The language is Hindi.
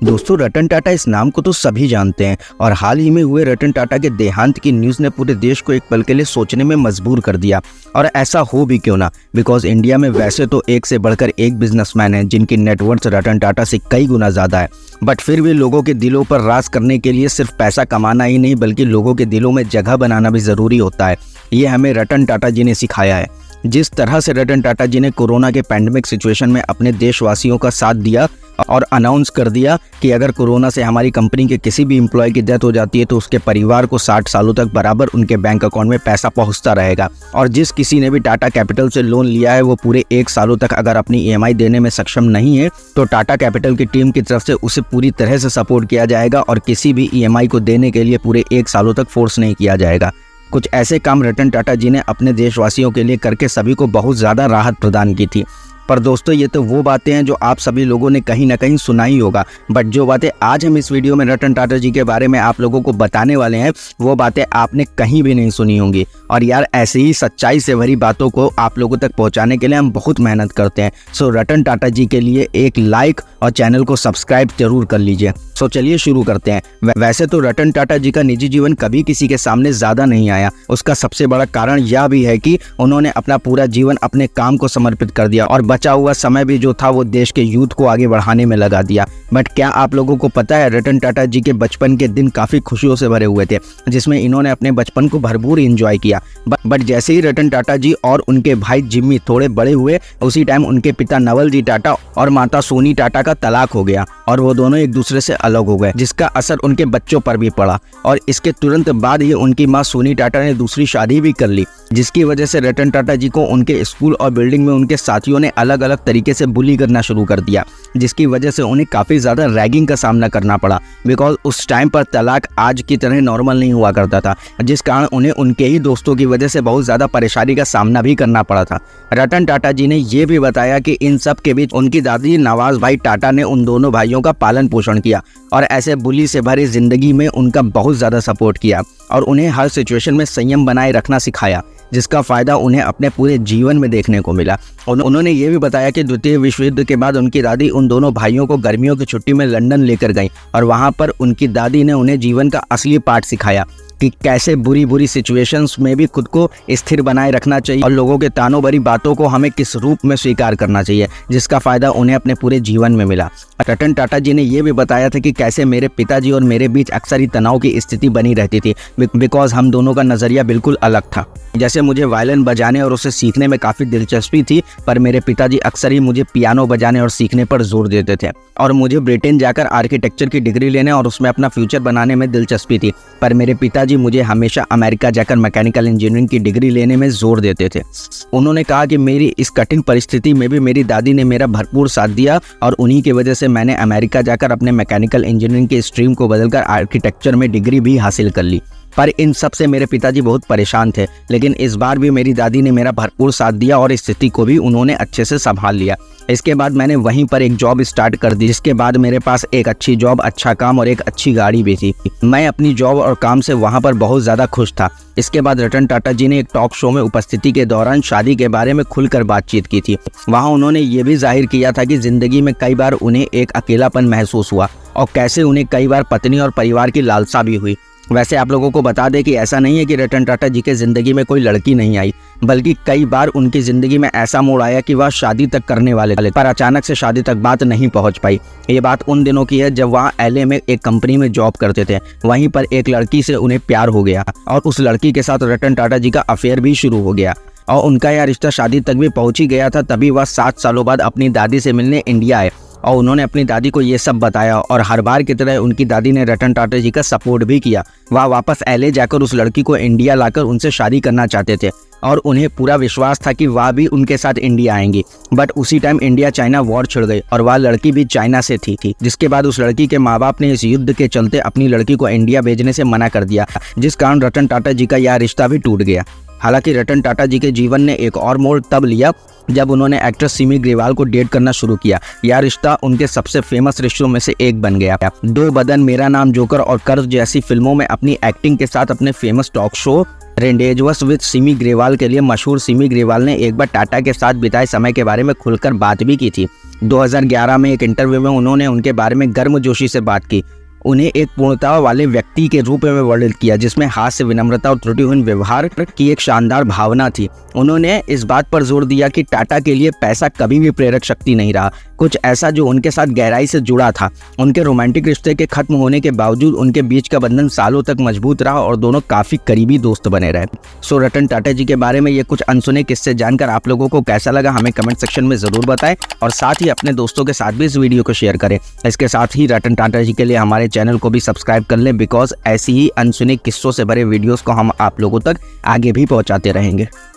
दोस्तों, रतन टाटा इस नाम को तो सभी जानते हैं और हाल ही में हुए रतन टाटा के देहांत की न्यूज़ ने पूरे देश को एक पल के लिए सोचने में मजबूर कर दिया। और ऐसा हो भी क्यों ना, बिकॉज इंडिया में वैसे तो एक से बढ़कर एक बिजनेसमैन है जिनकी नेटवर्थ रतन टाटा से कई गुना ज़्यादा है, बट फिर भी लोगों के दिलों पर राज करने के लिए सिर्फ पैसा कमाना ही नहीं बल्कि लोगों के दिलों में जगह बनाना भी ज़रूरी होता है। ये हमें रतन टाटा जी ने सिखाया है। जिस तरह से रतन टाटा जी ने कोरोना के पैंडेमिक सिचुएशन में अपने देशवासियों का साथ दिया और अनाउंस कर दिया कि अगर कोरोना से हमारी कंपनी के किसी भी एम्प्लॉय की डेथ हो जाती है तो उसके परिवार को 60 सालों तक बराबर उनके बैंक अकाउंट में पैसा पहुंचता रहेगा। और जिस किसी ने भी टाटा कैपिटल से लोन लिया है वो पूरे 1 सालों तक अगर अपनी EMI देने में सक्षम नहीं है तो टाटा कैपिटल की टीम की तरफ से उसे पूरी तरह से सपोर्ट किया जाएगा और किसी भी EMI को देने के लिए पूरे 1 सालों तक फोर्स नहीं किया जाएगा। कुछ ऐसे काम रतन टाटा जी ने अपने देशवासियों के लिए करके सभी को बहुत ज़्यादा राहत प्रदान की थी। पर दोस्तों, ये तो वो बातें हैं जो आप सभी लोगों ने कहीं ना कहीं सुना ही होगा, बट जो बातें आज हम इस वीडियो में रतन टाटा जी के बारे में आप लोगों को बताने वाले हैं वो बातें आपने कहीं भी नहीं सुनी होंगी। और यार, ऐसे ही सच्चाई से भरी बातों को आप लोगों तक पहुंचाने के लिए हम बहुत मेहनत करते हैं। सो रतन टाटा जी के लिए एक लाइक और चैनल को सब्सक्राइब जरूर कर लीजिए। सो चलिए शुरू करते हैं। वैसे तो रतन टाटा जी का निजी जीवन कभी किसी के सामने ज़्यादा नहीं आया। उसका सबसे बड़ा कारण यह भी है कि उन्होंने अपना पूरा जीवन अपने काम को समर्पित कर दिया और बचा हुआ समय भी जो था वो देश के यूथ को आगे बढ़ाने में लगा दिया। बट क्या आप लोगों को पता है, रतन टाटा जी के बचपन के दिन काफ़ी खुशियों से भरे हुए थे जिसमें इन्होंने अपने बचपन को भरपूर एंजॉय किया। बट जैसे ही रतन टाटा जी और उनके भाई जिम्मी थोड़े बड़े हुए, उसी टाइम उनके पिता नवल जी टाटा और माता सोनी टाटा का तलाक हो गया और वो दोनों एक दूसरे से अलग हो गए, जिसका असर उनके बच्चों पर भी पड़ा। और इसके तुरंत बाद ही उनकी मां सोनी टाटा ने दूसरी शादी भी कर ली, जिसकी वजह से रतन टाटा जी को उनके स्कूल और बिल्डिंग में उनके साथियों ने अलग अलग तरीके से बुली करना शुरू कर दिया, जिसकी वजह से उन्हें काफ़ी ज़्यादा रैगिंग का सामना करना पड़ा। बिकॉज उस टाइम पर तलाक आज की तरह नॉर्मल नहीं हुआ करता था, जिस कारण उन्हें उनके ही दोस्तों की वजह से बहुत ज़्यादा परेशानी का सामना भी करना पड़ा था। रतन टाटा जी ने यह भी बताया कि इन सब के बीच उनकी दादी नवाज भाई टाटा ने उन दोनों भाइयों का पालन पोषण किया और ऐसे बुली से भरी जिंदगी में उनका बहुत ज़्यादा सपोर्ट किया और उन्हें हर सिचुएशन में संयम बनाए रखना सिखाया, जिसका फ़ायदा उन्हें अपने पूरे जीवन में देखने को मिला। उन्होंने ये भी बताया कि द्वितीय विश्व युद्ध के बाद उनकी दादी उन दोनों भाइयों को गर्मियों की छुट्टी में लंदन लेकर गई और वहाँ पर उनकी दादी ने उन्हें जीवन का असली पाठ सिखाया कि कैसे बुरी सिचुएशंस में भी खुद को स्थिर बनाए रखना चाहिए और लोगों के तानों भरी बातों को हमें किस रूप में स्वीकार करना चाहिए, जिसका फ़ायदा उन्हें अपने पूरे जीवन में मिला। रतन टाटा जी ने यह भी बताया था कि कैसे मेरे पिताजी और मेरे बीच अक्सर ही तनाव की स्थिति बनी रहती थी, बिकॉज हम दोनों का नज़रिया बिल्कुल अलग था। जैसे मुझे वायलिन बजाने और उसे सीखने में काफ़ी दिलचस्पी थी, पर मेरे पिताजी अक्सर ही मुझे पियानो बजाने और सीखने पर जोर देते थे। और मुझे ब्रिटेन जाकर आर्किटेक्चर की डिग्री लेने और उसमें अपना फ्यूचर बनाने में दिलचस्पी थी, पर मेरे पिताजी मुझे हमेशा अमेरिका जाकर मैकेनिकल इंजीनियरिंग की डिग्री लेने में जोर देते थे। उन्होंने कहा कि मेरी इस कठिन परिस्थिति में भी मेरी दादी ने मेरा भरपूर साथ दिया और उन्हीं की वजह से मैंने अमेरिका जाकर अपने मैकेनिकल इंजीनियरिंग की स्ट्रीम को बदलकर आर्किटेक्चर में डिग्री भी हासिल कर ली। पर इन सब से मेरे पिताजी बहुत परेशान थे, लेकिन इस बार भी मेरी दादी ने मेरा भरपूर साथ दिया और स्थिति को भी उन्होंने अच्छे से संभाल लिया। इसके बाद मैंने वहीं पर एक जॉब स्टार्ट कर दी, जिसके बाद मेरे पास एक अच्छी जॉब, अच्छा काम और एक अच्छी गाड़ी भी थी। मैं अपनी जॉब और काम से वहां पर बहुत ज़्यादा खुश था। इसके बाद रतन टाटा जी ने एक टॉक शो में उपस्थिति के दौरान शादी के बारे में खुलकर बातचीत की थी। वहाँ उन्होंने ये भी जाहिर किया था कि ज़िंदगी में कई बार उन्हें एक अकेलापन महसूस हुआ और कैसे उन्हें कई बार पत्नी और परिवार की लालसा भी हुई। वैसे आप लोगों को बता दें कि ऐसा नहीं है कि रतन टाटा जी के ज़िंदगी में कोई लड़की नहीं आई, बल्कि कई बार उनकी ज़िंदगी में ऐसा मोड़ आया कि वह शादी तक करने वाले थे, पर अचानक से शादी तक बात नहीं पहुंच पाई। ये बात उन दिनों की है जब वह LA में एक कंपनी में जॉब करते थे। वहीं पर एक लड़की से उन्हें प्यार हो गया और उस लड़की के साथ रतन टाटा जी का अफेयर भी शुरू हो गया और उनका यह रिश्ता शादी तक भी पहुँच ही गया था। तभी वह 7 सालों बाद अपनी दादी से मिलने इंडिया आए और उन्होंने अपनी दादी को ये सब बताया और हर बार की तरह उनकी दादी ने रतन टाटा जी का सपोर्ट भी किया। वह वापस LA जाकर उस लड़की को इंडिया लाकर उनसे शादी करना चाहते थे और उन्हें पूरा विश्वास था कि वह भी उनके साथ इंडिया आएंगी। बट उसी टाइम इंडिया चाइना वॉर छिड़ गई और वह लड़की भी चाइना से थी, जिसके बाद उस लड़की के माँ बाप ने इस युद्ध के चलते अपनी लड़की को इंडिया भेजने से मना कर दिया, जिस कारण रतन टाटा जी का यह रिश्ता भी टूट गया। हालांकि रतन टाटा जी के जीवन ने एक और मोड़ तब लिया जब उन्होंने एक्ट्रेस सिमी ग्रेवाल को डेट करना शुरू किया। यह रिश्ता उनके सबसे फेमस रिश्तों में से एक बन गया। दो बदन, मेरा नाम जोकर और कर्ज जैसी फिल्मों में अपनी एक्टिंग के साथ अपने famous talk show rendezvous with Simi Grewal के लिए मशहूर सिमी ग्रेवाल ने एक बार टाटा के साथ बिताए समय के बारे में खुलकर बात भी की थी। 2011 में एक इंटरव्यू में उन्होंने उनके बारे में गर्मजोशी से बात की, उन्हें एक पूर्णता वाले व्यक्ति के रूप में वर्णित किया जिसमें हास्य, विनम्रता और त्रुटिहीन व्यवहार की एक शानदार भावना थी। उन्होंने इस बात पर जोर दिया कि टाटा के लिए पैसा कभी भी प्रेरक शक्ति नहीं रहा, कुछ ऐसा जो उनके साथ गहराई से जुड़ा था। उनके रोमांटिक रिश्ते के खत्म होने के बावजूद उनके बीच का बंधन सालों तक मजबूत रहा और दोनों काफी करीबी दोस्त बने रहे। सो रतन टाटा जी के बारे में ये कुछ अनसुने किस्से जानकर आप लोगों को कैसा लगा हमें कमेंट सेक्शन में जरूर बताएं और साथ ही अपने दोस्तों के साथ भी इस वीडियो को शेयर करें। इसके साथ ही रतन टाटा जी के लिए हमारे चैनल को भी सब्सक्राइब कर लें, बिकॉज ऐसी ही अनसुने किस्सों से भरे वीडियोस को हम आप लोगों तक आगे भी पहुंचाते रहेंगे।